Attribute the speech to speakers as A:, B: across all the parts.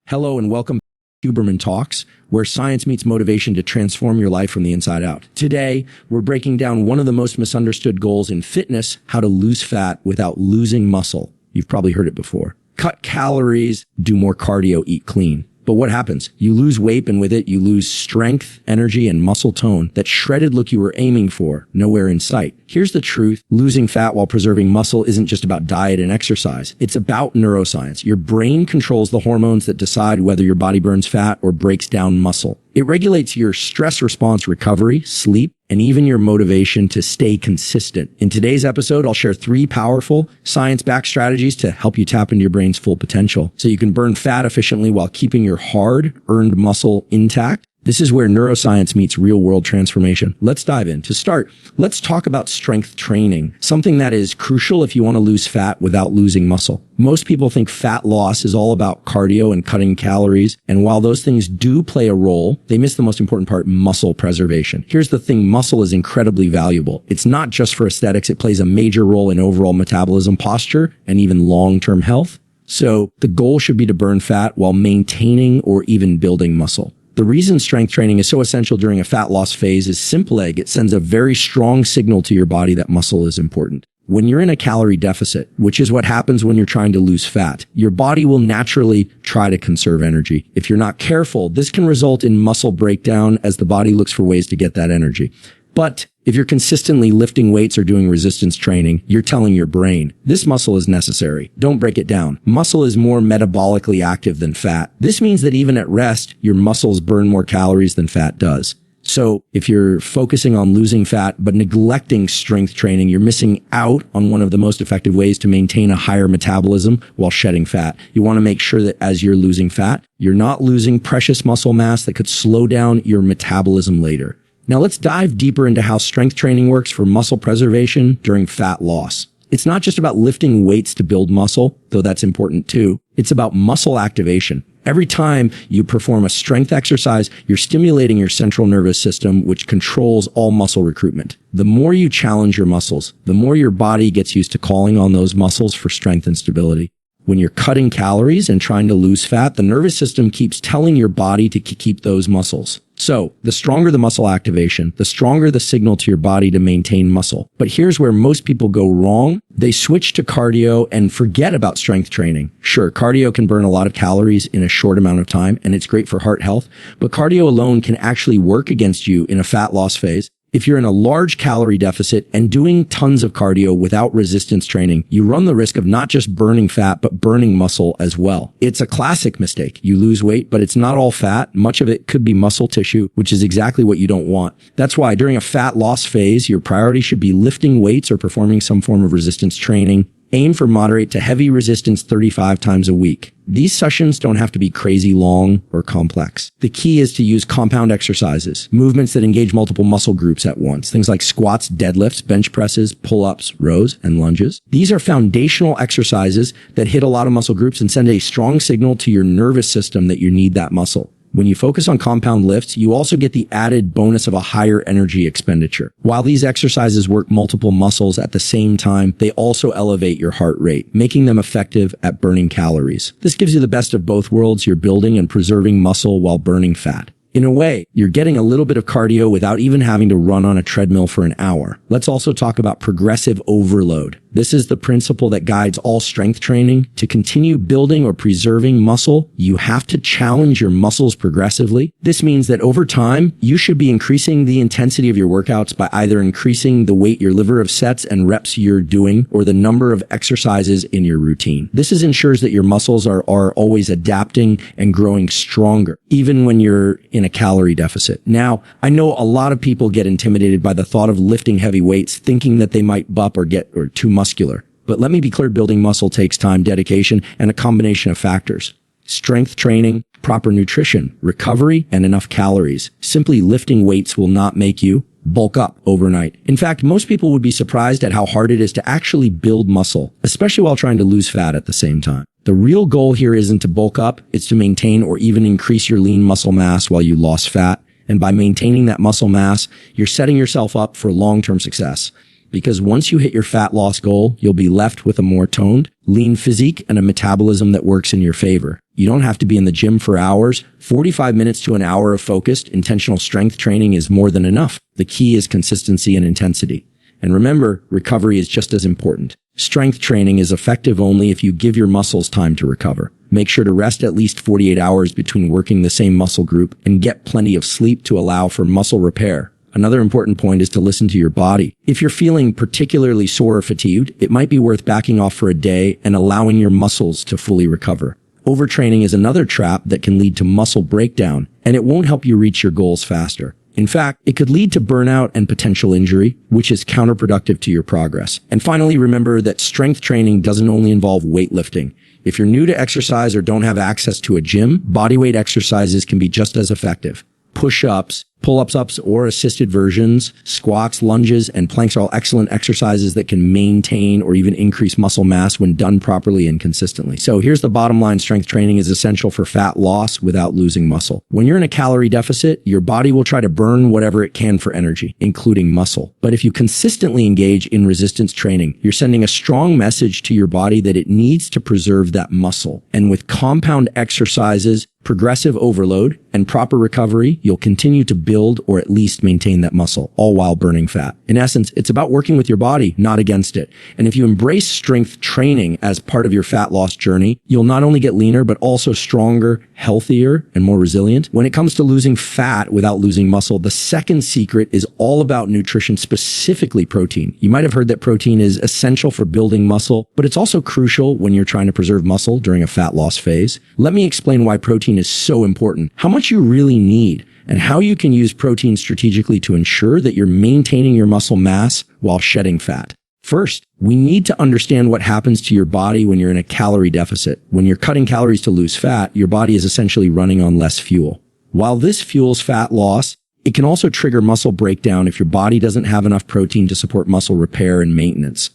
A: Hello and welcome to Huberman Talks, where science meets motivation to transform your life from the inside out. Today, we're breaking down one of the most misunderstood goals in fitness, how to lose fat without losing muscle. You've probably heard it before. Cut calories, do more cardio, eat clean. But what happens? You lose weight, and with it, you lose strength, energy, and muscle tone. That shredded look you were aiming for, nowhere in sight. Here's the truth. Losing fat while preserving muscle isn't just about diet and exercise. It's about neuroscience. Your brain controls the hormones that decide whether your body burns fat or breaks down muscle. It regulates your stress response recovery, sleep, and even your motivation to stay consistent. In today's episode, I'll share 3 powerful science-backed strategies to help you tap into your brain's full potential so you can burn fat efficiently while keeping your hard-earned muscle intact. This is where neuroscience meets real-world transformation. Let's dive in. To start, let's talk about strength training, something that is crucial if you want to lose fat without losing muscle. Most people think fat loss is all about cardio and cutting calories, and while those things do play a role, they miss the most important part, muscle preservation. Here's the thing, muscle is incredibly valuable. It's not just for aesthetics, it plays a major role in overall metabolism, posture, and even long-term health. So the goal should be to burn fat while maintaining or even building muscle. The reason strength training is so essential during a fat loss phase is simple. It sends a very strong signal to your body that muscle is important. When you're in a calorie deficit, which is what happens when you're trying to lose fat, your body will naturally try to conserve energy. If you're not careful, this can result in muscle breakdown as the body looks for ways to get that energy. But if you're consistently lifting weights or doing resistance training, you're telling your brain, this muscle is necessary. Don't break it down. Muscle is more metabolically active than fat. This means that even at rest, your muscles burn more calories than fat does. So if you're focusing on losing fat but neglecting strength training, you're missing out on one of the most effective ways to maintain a higher metabolism while shedding fat. You want to make sure that as you're losing fat, you're not losing precious muscle mass that could slow down your metabolism later. Now let's dive deeper into how strength training works for muscle preservation during fat loss. It's not just about lifting weights to build muscle, though that's important too. It's about muscle activation. Every time you perform a strength exercise, you're stimulating your central nervous system, which controls all muscle recruitment. The more you challenge your muscles, the more your body gets used to calling on those muscles for strength and stability. When you're cutting calories and trying to lose fat, the nervous system keeps telling your body to keep those muscles. So the stronger the muscle activation, the stronger the signal to your body to maintain muscle. But here's where most people go wrong. They switch to cardio and forget about strength training. Sure, cardio can burn a lot of calories in a short amount of time, and it's great for heart health, but cardio alone can actually work against you in a fat loss phase. If you're in a large calorie deficit and doing tons of cardio without resistance training, you run the risk of not just burning fat, but burning muscle as well. It's a classic mistake. You lose weight, but it's not all fat. Much of it could be muscle tissue, which is exactly what you don't want. That's why during a fat loss phase, your priority should be lifting weights or performing some form of resistance training. Aim for moderate to heavy resistance 35 times a week. These sessions don't have to be crazy long or complex. The key is to use compound exercises, movements that engage multiple muscle groups at once. Things like squats, deadlifts, bench presses, pull-ups, rows, and lunges. These are foundational exercises that hit a lot of muscle groups and send a strong signal to your nervous system that you need that muscle. When you focus on compound lifts, you also get the added bonus of a higher energy expenditure. While these exercises work multiple muscles at the same time, they also elevate your heart rate, making them effective at burning calories. This gives you the best of both worlds. You're building and preserving muscle while burning fat. In a way, you're getting a little bit of cardio without even having to run on a treadmill for an hour. Let's also talk about progressive overload. This is the principle that guides all strength training. To continue building or preserving muscle, you have to challenge your muscles progressively. This means that over time, you should be increasing the intensity of your workouts by either increasing the weight your liver of sets and reps you're doing or the number of exercises in your routine. This ensures that your muscles are always adapting and growing stronger, even when you're in a calorie deficit. Now, I know a lot of people get intimidated by the thought of lifting heavy weights, thinking that they might bup or get too muscular. But let me be clear, building muscle takes time, dedication, and a combination of factors. Strength training, proper nutrition, recovery, and enough calories. Simply lifting weights will not make you bulk up overnight. In fact, most people would be surprised at how hard it is to actually build muscle, especially while trying to lose fat at the same time. The real goal here isn't to bulk up, it's to maintain or even increase your lean muscle mass while you lost fat. And by maintaining that muscle mass, you're setting yourself up for long-term success. because once you hit your fat loss goal, you'll be left with a more toned, lean physique and a metabolism that works in your favor. You don't have to be in the gym for hours. 45 minutes to an hour of focused, intentional strength training is more than enough. The key is consistency and intensity. And remember, recovery is just as important. Strength training is effective only if you give your muscles time to recover. Make sure to rest at least 48 hours between working the same muscle group and get plenty of sleep to allow for muscle repair. Another important point is to listen to your body. If you're feeling particularly sore or fatigued, it might be worth backing off for a day and allowing your muscles to fully recover. Overtraining is another trap that can lead to muscle breakdown, and it won't help you reach your goals faster. In fact, it could lead to burnout and potential injury, which is counterproductive to your progress. And finally, remember that strength training doesn't only involve weightlifting. If you're new to exercise or don't have access to a gym, bodyweight exercises can be just as effective. Push-ups, pull-ups, or assisted versions, squats, lunges, and planks are all excellent exercises that can maintain or even increase muscle mass when done properly and consistently. So here's the bottom line. Strength training is essential for fat loss without losing muscle. When you're in a calorie deficit, your body will try to burn whatever it can for energy, including muscle. But if you consistently engage in resistance training, you're sending a strong message to your body that it needs to preserve that muscle. And with compound exercises, progressive overload, and proper recovery, you'll continue to build or at least maintain that muscle, all while burning fat. In essence, it's about working with your body, not against it. And if you embrace strength training as part of your fat loss journey, you'll not only get leaner, but also stronger, healthier, and more resilient. When it comes to losing fat without losing muscle, the second secret is all about nutrition, specifically protein. You might have heard that protein is essential for building muscle, but it's also crucial when you're trying to preserve muscle during a fat loss phase. Let me explain why protein is so important, how much you really need, and how you can use protein strategically to ensure that you're maintaining your muscle mass while shedding fat. First, we need to understand what happens to your body when you're in a calorie deficit. When you're cutting calories to lose fat, your body is essentially running on less fuel. While this fuels fat loss, it can also trigger muscle breakdown if your body doesn't have enough protein to support muscle repair and maintenance.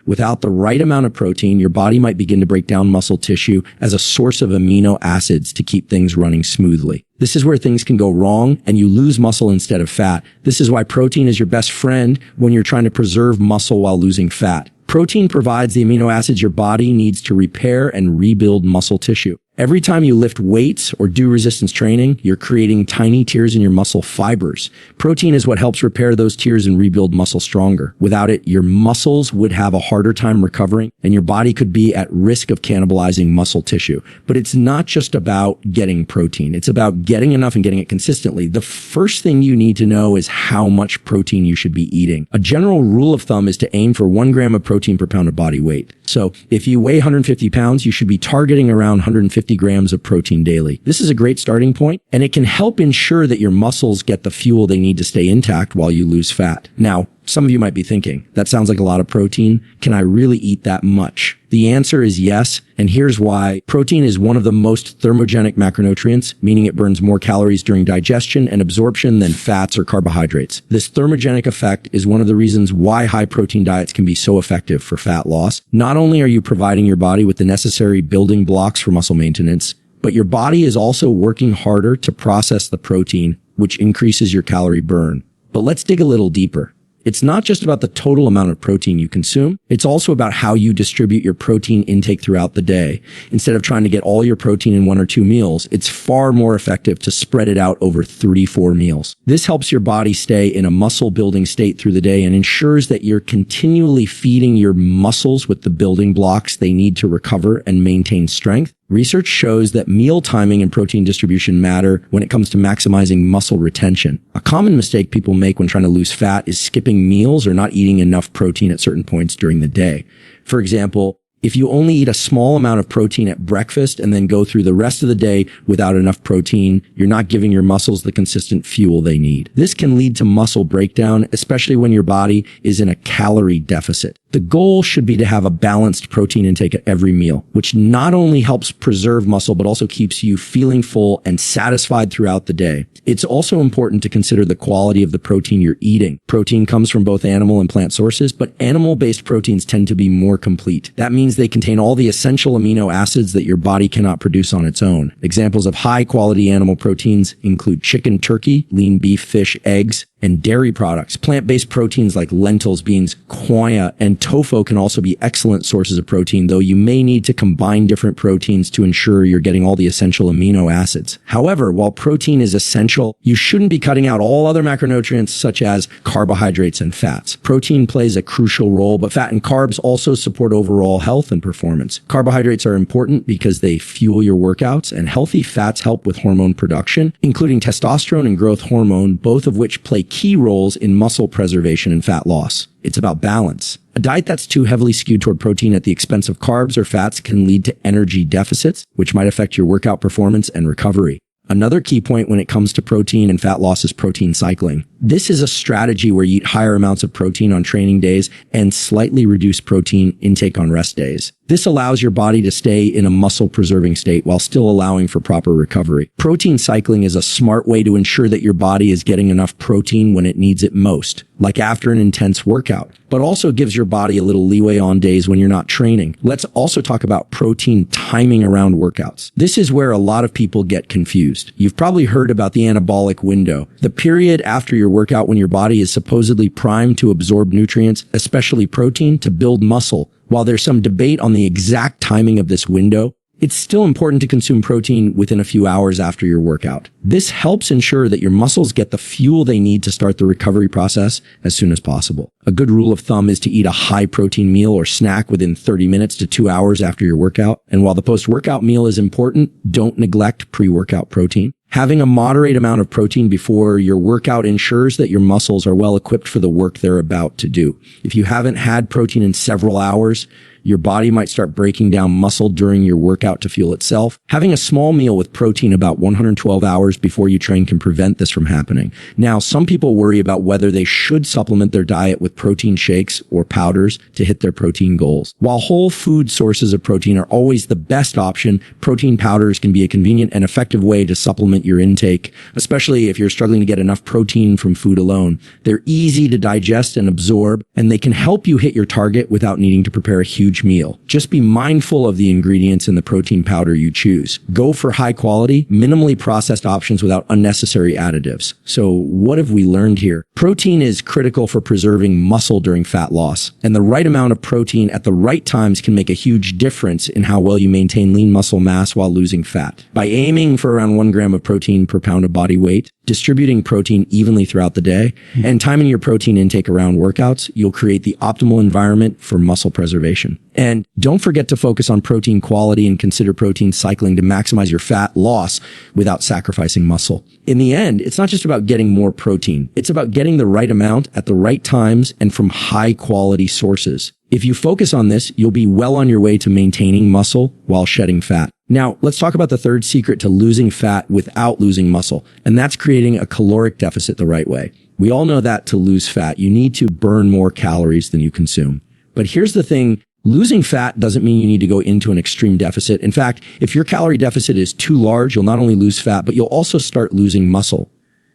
A: Without the right amount of protein, your body might begin to break down muscle tissue as a source of amino acids to keep things running smoothly. This is where things can go wrong and you lose muscle instead of fat. This is why protein is your best friend when you're trying to preserve muscle while losing fat. Protein provides the amino acids your body needs to repair and rebuild muscle tissue. Every time you lift weights or do resistance training, you're creating tiny tears in your muscle fibers. Protein is what helps repair those tears and rebuild muscle stronger. Without it, your muscles would have a harder time recovering and your body could be at risk of cannibalizing muscle tissue. But it's not just about getting protein. It's about getting enough and getting it consistently. The first thing you need to know is how much protein you should be eating. A general rule of thumb is to aim for 1 gram of protein per pound of body weight. So if you weigh 150 pounds, you should be targeting around 150 grams of protein daily. This is a great starting point, and it can help ensure that your muscles get the fuel they need to stay intact while you lose fat. Now, some of you might be thinking, that sounds like a lot of protein. Can I really eat that much? The answer is yes, and here's why. Protein is one of the most thermogenic macronutrients, meaning it burns more calories during digestion and absorption than fats or carbohydrates. This thermogenic effect is one of the reasons why high protein diets can be so effective for fat loss. Not only are you providing your body with the necessary building blocks for muscle maintenance, but your body is also working harder to process the protein, which increases your calorie burn. But let's dig a little deeper. It's not just about the total amount of protein you consume. It's also about how you distribute your protein intake throughout the day. Instead of trying to get all your protein in 1 or 2 meals, it's far more effective to spread it out over 3-4 meals. This helps your body stay in a muscle building state through the day and ensures that you're continually feeding your muscles with the building blocks they need to recover and maintain strength. Research shows that meal timing and protein distribution matter when it comes to maximizing muscle retention. A common mistake people make when trying to lose fat is skipping meals or not eating enough protein at certain points during the day. For example, if you only eat a small amount of protein at breakfast and then go through the rest of the day without enough protein, you're not giving your muscles the consistent fuel they need. This can lead to muscle breakdown, especially when your body is in a calorie deficit. The goal should be to have a balanced protein intake at every meal, which not only helps preserve muscle, but also keeps you feeling full and satisfied throughout the day. It's also important to consider the quality of the protein you're eating. Protein comes from both animal and plant sources, but animal-based proteins tend to be more complete. That means they contain all the essential amino acids that your body cannot produce on its own. Examples of high-quality animal proteins include chicken, turkey, lean beef, fish, eggs, and dairy products. Plant-based proteins like lentils, beans, quinoa, and tofu can also be excellent sources of protein, though you may need to combine different proteins to ensure you're getting all the essential amino acids. However, while protein is essential, you shouldn't be cutting out all other macronutrients such as carbohydrates and fats. Protein plays a crucial role, but fat and carbs also support overall health and performance. Carbohydrates are important because they fuel your workouts, and healthy fats help with hormone production, including testosterone and growth hormone, both of which play key roles in muscle preservation and fat loss. It's about balance. A diet that's too heavily skewed toward protein at the expense of carbs or fats can lead to energy deficits, which might affect your workout performance and recovery. Another key point when it comes to protein and fat loss is protein cycling. This is a strategy where you eat higher amounts of protein on training days and slightly reduce protein intake on rest days. This allows your body to stay in a muscle-preserving state while still allowing for proper recovery. Protein cycling is a smart way to ensure that your body is getting enough protein when it needs it most, like after an intense workout, but also gives your body a little leeway on days when you're not training. Let's also talk about protein timing around workouts. This is where a lot of people get confused. You've probably heard about the anabolic window, the period after your workout when your body is supposedly primed to absorb nutrients, especially protein, to build muscle. While there's some debate on the exact timing of this window, it's still important to consume protein within a few hours after your workout. This helps ensure that your muscles get the fuel they need to start the recovery process as soon as possible. A good rule of thumb is to eat a high protein meal or snack within 30 minutes to 2 hours after your workout. And while the post-workout meal is important, don't neglect pre-workout protein. Having a moderate amount of protein before your workout ensures that your muscles are well equipped for the work they're about to do. If you haven't had protein in several hours, your body might start breaking down muscle during your workout to fuel itself. Having a small meal with protein about 112 hours before you train can prevent this from happening. Now, some people worry about whether they should supplement their diet with protein shakes or powders to hit their protein goals. While whole food sources of protein are always the best option, protein powders can be a convenient and effective way to supplement your intake, especially if you're struggling to get enough protein from food alone. They're easy to digest and absorb, and they can help you hit your target without needing to prepare a huge meal. Just be mindful of the ingredients in the protein powder you choose. Go for high quality, minimally processed options without unnecessary additives. So what have we learned here? Protein is critical for preserving muscle during fat loss, and the right amount of protein at the right times can make a huge difference in how well you maintain lean muscle mass while losing fat. By aiming for around 1 gram of protein per pound of body weight, distributing protein evenly throughout the day, and timing your protein intake around workouts, you'll create the optimal environment for muscle preservation. And don't forget to focus on protein quality and consider protein cycling to maximize your fat loss without sacrificing muscle. In the end, it's not just about getting more protein. It's about getting the right amount at the right times and from high quality sources. If you focus on this, you'll be well on your way to maintaining muscle while shedding fat. Now, let's talk about the third secret to losing fat without losing muscle, and that's creating a caloric deficit the right way. We all know that to lose fat, you need to burn more calories than you consume. But here's the thing. Losing fat doesn't mean you need to go into an extreme deficit. In fact, if your calorie deficit is too large, you'll not only lose fat, but you'll also start losing muscle.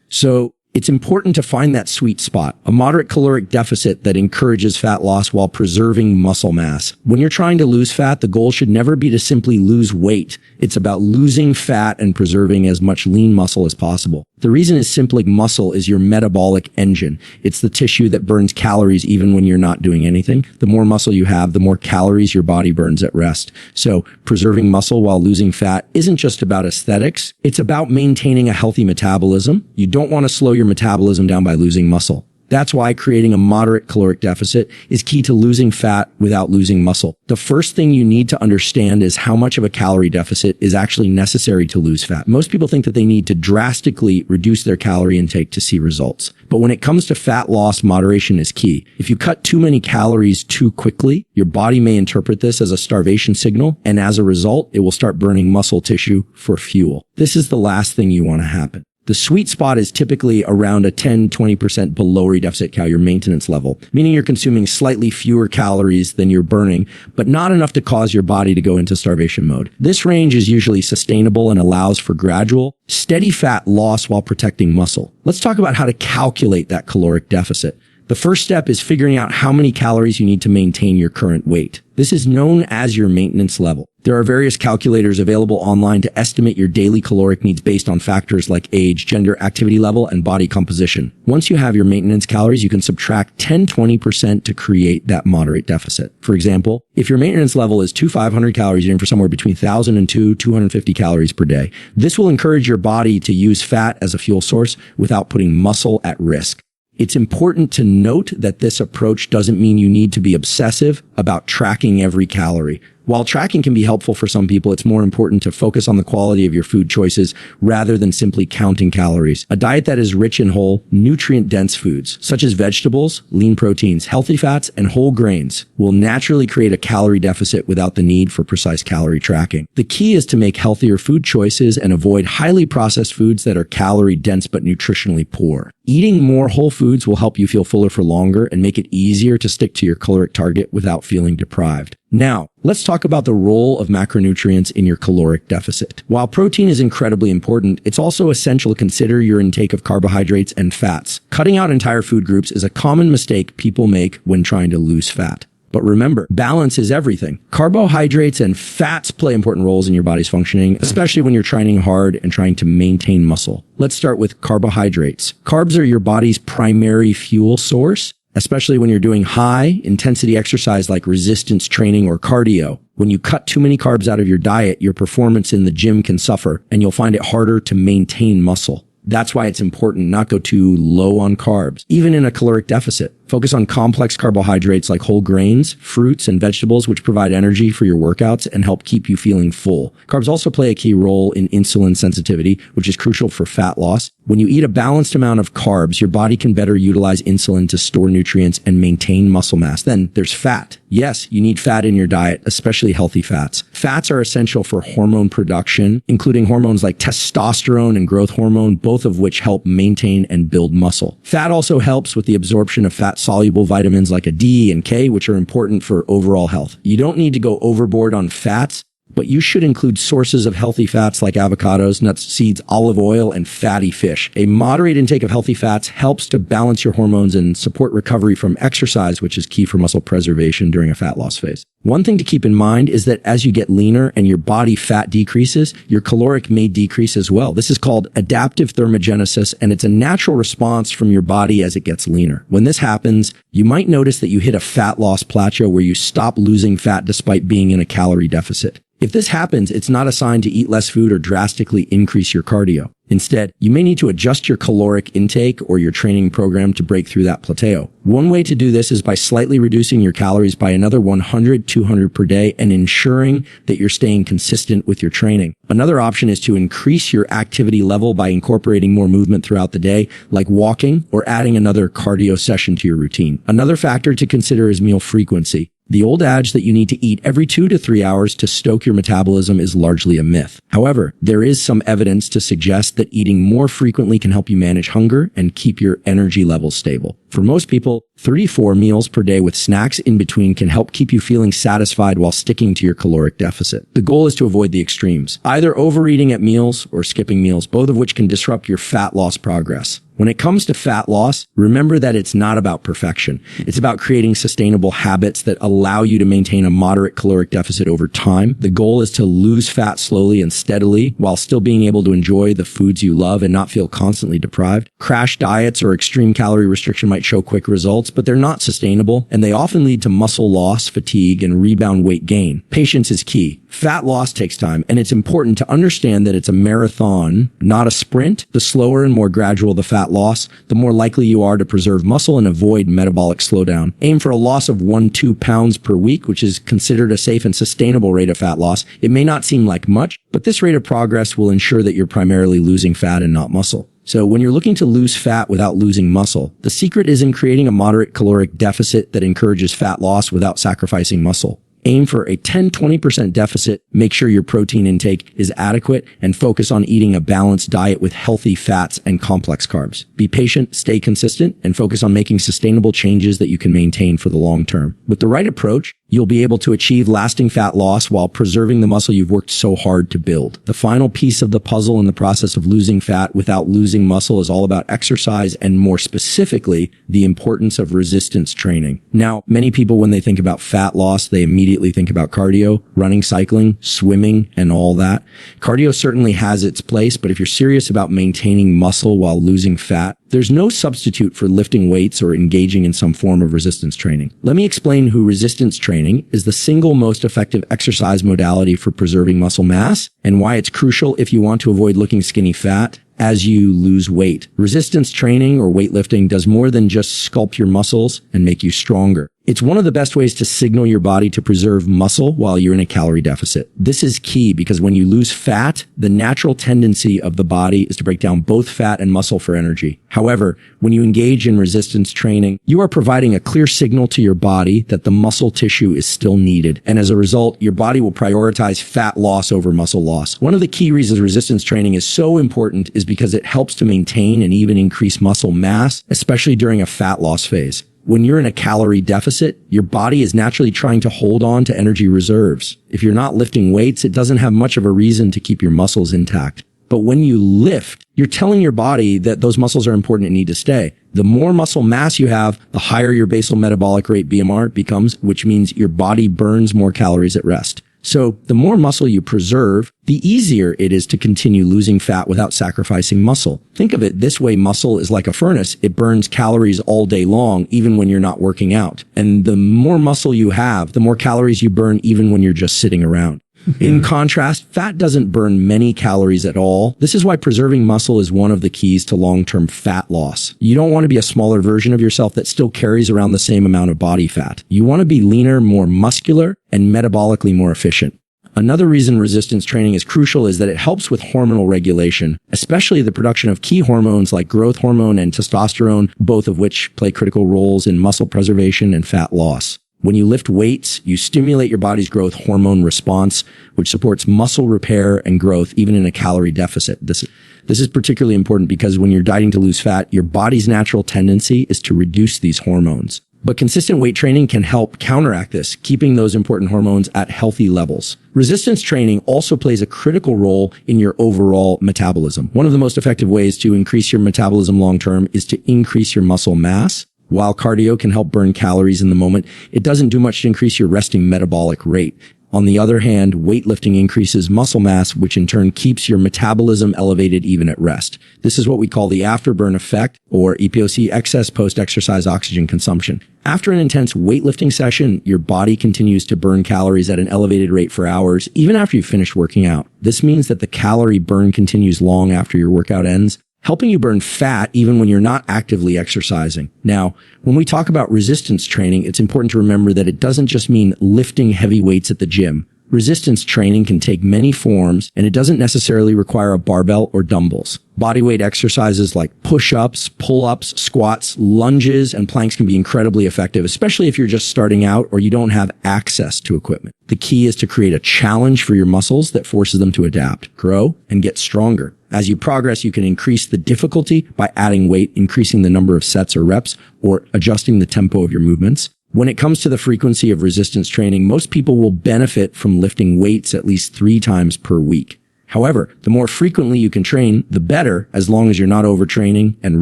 A: So it's important to find that sweet spot, a moderate caloric deficit that encourages fat loss while preserving muscle mass. When you're trying to lose fat, the goal should never be to simply lose weight. It's about losing fat and preserving as much lean muscle as possible. The reason is simply muscle is your metabolic engine. It's the tissue that burns calories even when you're not doing anything. The more muscle you have, the more calories your body burns at rest. So preserving muscle while losing fat isn't just about aesthetics. It's about maintaining a healthy metabolism. You don't want to slow your metabolism down by losing muscle. That's why creating a moderate caloric deficit is key to losing fat without losing muscle. The first thing you need to understand is how much of a calorie deficit is actually necessary to lose fat. Most people think that they need to drastically reduce their calorie intake to see results. But when it comes to fat loss, moderation is key. If you cut too many calories too quickly, your body may interpret this as a starvation signal, and as a result, it will start burning muscle tissue for fuel. This is the last thing you want to happen. The sweet spot is typically around a 10-20% below deficit cal, your maintenance level, meaning you're consuming slightly fewer calories than you're burning, but not enough to cause your body to go into starvation mode. This range is usually sustainable and allows for gradual, steady fat loss while protecting muscle. Let's talk about how to calculate that caloric deficit. The first step is figuring out how many calories you need to maintain your current weight. This is known as your maintenance level. There are various calculators available online to estimate your daily caloric needs based on factors like age, gender, activity level, and body composition. Once you have your maintenance calories, you can subtract 10-20% to create that moderate deficit. For example, if your maintenance level is 500 calories, you're in for somewhere between 1,000 and 250 calories per day. This will encourage your body to use fat as a fuel source without putting muscle at risk. It's important to note that this approach doesn't mean you need to be obsessive about tracking every calorie. While tracking can be helpful for some people, it's more important to focus on the quality of your food choices rather than simply counting calories. A diet that is rich in whole, nutrient-dense foods, such as vegetables, lean proteins, healthy fats, and whole grains, will naturally create a calorie deficit without the need for precise calorie tracking. The key is to make healthier food choices and avoid highly processed foods that are calorie-dense but nutritionally poor. Eating more whole foods will help you feel fuller for longer and make it easier to stick to your caloric target without feeling deprived. Now, let's talk about the role of macronutrients in your caloric deficit. While protein is incredibly important, it's also essential to consider your intake of carbohydrates and fats. Cutting out entire food groups is a common mistake people make when trying to lose fat. But remember, balance is everything. Carbohydrates and fats play important roles in your body's functioning, especially when you're training hard and trying to maintain muscle. Let's start with carbohydrates. Carbs are your body's primary fuel source, especially when you're doing high-intensity exercise like resistance training or cardio. When you cut too many carbs out of your diet, your performance in the gym can suffer, and you'll find it harder to maintain muscle. That's why it's important not go too low on carbs, even in a caloric deficit. Focus on complex carbohydrates like whole grains, fruits, and vegetables, which provide energy for your workouts and help keep you feeling full. Carbs also play a key role in insulin sensitivity, which is crucial for fat loss. When you eat a balanced amount of carbs, your body can better utilize insulin to store nutrients and maintain muscle mass. Then there's fat. Yes, you need fat in your diet, especially healthy fats. Fats are essential for hormone production, including hormones like testosterone and growth hormone, both of which help maintain and build muscle. Fat also helps with the absorption of fat-soluble vitamins like D and K, which are important for overall health. You don't need to go overboard on fats, but you should include sources of healthy fats like avocados, nuts, seeds, olive oil, and fatty fish. A moderate intake of healthy fats helps to balance your hormones and support recovery from exercise, which is key for muscle preservation during a fat loss phase. One thing to keep in mind is that as you get leaner and your body fat decreases, your caloric may decrease as well. This is called adaptive thermogenesis, and it's a natural response from your body as it gets leaner. When this happens, you might notice that you hit a fat loss plateau where you stop losing fat despite being in a calorie deficit. If this happens, it's not a sign to eat less food or drastically increase your cardio. Instead, you may need to adjust your caloric intake or your training program to break through that plateau. One way to do this is by slightly reducing your calories by another 100-200 per day and ensuring that you're staying consistent with your training. Another option is to increase your activity level by incorporating more movement throughout the day, like walking or adding another cardio session to your routine. Another factor to consider is meal frequency. The old adage that you need to eat every 2 to 3 hours to stoke your metabolism is largely a myth. However, there is some evidence to suggest that eating more frequently can help you manage hunger and keep your energy levels stable. For most people, 34 meals per day with snacks in between can help keep you feeling satisfied while sticking to your caloric deficit. The goal is to avoid the extremes, either overeating at meals or skipping meals, both of which can disrupt your fat loss progress. When it comes to fat loss, remember that it's not about perfection. It's about creating sustainable habits that allow you to maintain a moderate caloric deficit over time. The goal is to lose fat slowly and steadily while still being able to enjoy the foods you love and not feel constantly deprived. Crash diets or extreme calorie restriction might show quick results, but they're not sustainable, and they often lead to muscle loss, fatigue, and rebound weight gain. Patience is key. Fat loss takes time, and it's important to understand that it's a marathon, not a sprint. The slower and more gradual the fat loss, the more likely you are to preserve muscle and avoid metabolic slowdown. Aim for a loss of 1-2 pounds per week, which is considered a safe and sustainable rate of fat loss. It may not seem like much, but this rate of progress will ensure that you're primarily losing fat and not muscle. So when you're looking to lose fat without losing muscle, the secret is in creating a moderate caloric deficit that encourages fat loss without sacrificing muscle. Aim for a 10-20% deficit. Make sure your protein intake is adequate and focus on eating a balanced diet with healthy fats and complex carbs. Be patient, stay consistent, and focus on making sustainable changes that you can maintain for the long term. With the right approach, you'll be able to achieve lasting fat loss while preserving the muscle you've worked so hard to build. The final piece of the puzzle in the process of losing fat without losing muscle is all about exercise and, more specifically, the importance of resistance training. Now, many people, when they think about fat loss, they immediately think about cardio, running, cycling, swimming, and all that. Cardio certainly has its place, but if you're serious about maintaining muscle while losing fat, there's no substitute for lifting weights or engaging in some form of resistance training. Let me explain who resistance training is the single most effective exercise modality for preserving muscle mass and why it's crucial if you want to avoid looking skinny fat as you lose weight. Resistance training or weightlifting does more than just sculpt your muscles and make you stronger. It's one of the best ways to signal your body to preserve muscle while you're in a calorie deficit. This is key because when you lose fat, the natural tendency of the body is to break down both fat and muscle for energy. However, when you engage in resistance training, you are providing a clear signal to your body that the muscle tissue is still needed. And as a result, your body will prioritize fat loss over muscle loss. One of the key reasons resistance training is so important is because it helps to maintain and even increase muscle mass, especially during a fat loss phase. When you're in a calorie deficit, your body is naturally trying to hold on to energy reserves. If you're not lifting weights, it doesn't have much of a reason to keep your muscles intact. But when you lift, you're telling your body that those muscles are important and need to stay. The more muscle mass you have, the higher your basal metabolic rate BMR becomes, which means your body burns more calories at rest. So the more muscle you preserve, the easier it is to continue losing fat without sacrificing muscle. Think of it this way: muscle is like a furnace. It burns calories all day long, even when you're not working out. And the more muscle you have, the more calories you burn even when you're just sitting around. In contrast, fat doesn't burn many calories at all. This is why preserving muscle is one of the keys to long-term fat loss. You don't want to be a smaller version of yourself that still carries around the same amount of body fat. You want to be leaner, more muscular, and metabolically more efficient. Another reason resistance training is crucial is that it helps with hormonal regulation, especially the production of key hormones like growth hormone and testosterone, both of which play critical roles in muscle preservation and fat loss. When you lift weights, you stimulate your body's growth hormone response, which supports muscle repair and growth even in a calorie deficit. This is particularly important because when you're dieting to lose fat, your body's natural tendency is to reduce these hormones. But consistent weight training can help counteract this, keeping those important hormones at healthy levels. Resistance training also plays a critical role in your overall metabolism. One of the most effective ways to increase your metabolism long-term is to increase your muscle mass. While cardio can help burn calories in the moment, it doesn't do much to increase your resting metabolic rate. On the other hand, weightlifting increases muscle mass, which in turn keeps your metabolism elevated even at rest. This is what we call the afterburn effect, or EPOC, excess post-exercise oxygen consumption. After an intense weightlifting session, your body continues to burn calories at an elevated rate for hours, even after you've finished working out. This means that the calorie burn continues long after your workout ends, helping you burn fat even when you're not actively exercising. Now, when we talk about resistance training, it's important to remember that it doesn't just mean lifting heavy weights at the gym. Resistance training can take many forms, and it doesn't necessarily require a barbell or dumbbells. Bodyweight exercises like push-ups, pull-ups, squats, lunges, and planks can be incredibly effective, especially if you're just starting out or you don't have access to equipment. The key is to create a challenge for your muscles that forces them to adapt, grow, and get stronger. As you progress, you can increase the difficulty by adding weight, increasing the number of sets or reps, or adjusting the tempo of your movements. When it comes to the frequency of resistance training, most people will benefit from lifting weights at least 3 times per week. However, the more frequently you can train, the better, as long as you're not overtraining and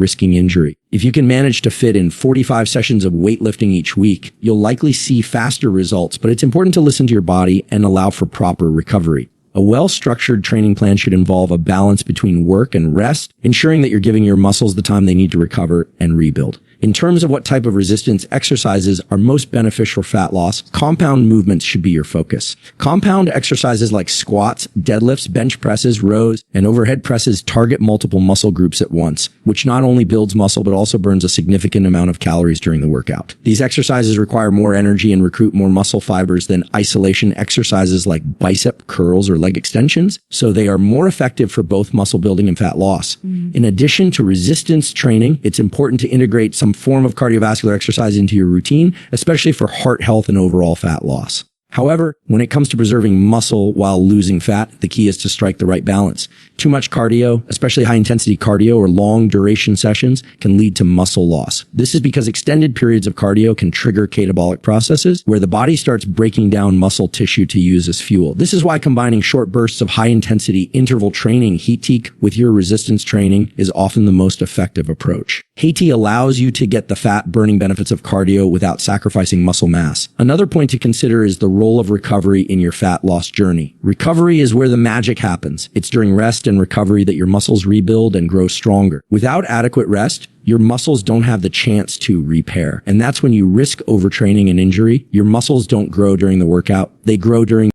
A: risking injury. If you can manage to fit in 45 sessions of weightlifting each week, you'll likely see faster results, but it's important to listen to your body and allow for proper recovery. A well-structured training plan should involve a balance between work and rest, ensuring that you're giving your muscles the time they need to recover and rebuild. In terms of what type of resistance exercises are most beneficial for fat loss, compound movements should be your focus. Compound exercises like squats, deadlifts, bench presses, rows, and overhead presses target multiple muscle groups at once, which not only builds muscle but also burns a significant amount of calories during the workout. These exercises require more energy and recruit more muscle fibers than isolation exercises like bicep curls or leg extensions, so they are more effective for both muscle building and fat loss. In addition to resistance training, it's important to integrate some form of cardiovascular exercise into your routine, especially for heart health and overall fat loss. However, when it comes to preserving muscle while losing fat, the key is to strike the right balance. Too much cardio, especially high-intensity cardio or long-duration sessions, can lead to muscle loss. This is because extended periods of cardio can trigger catabolic processes where the body starts breaking down muscle tissue to use as fuel. This is why combining short bursts of high-intensity interval training, HIIT, with your resistance training is often the most effective approach. HIIT allows you to get the fat-burning benefits of cardio without sacrificing muscle mass. Another point to consider is the role of recovery in your fat loss journey. Recovery is where the magic happens. It's during rest and recovery that your muscles rebuild and grow stronger. Without adequate rest, your muscles don't have the chance to repair. And that's when you risk overtraining and injury. Your muscles don't grow during the workout. They grow during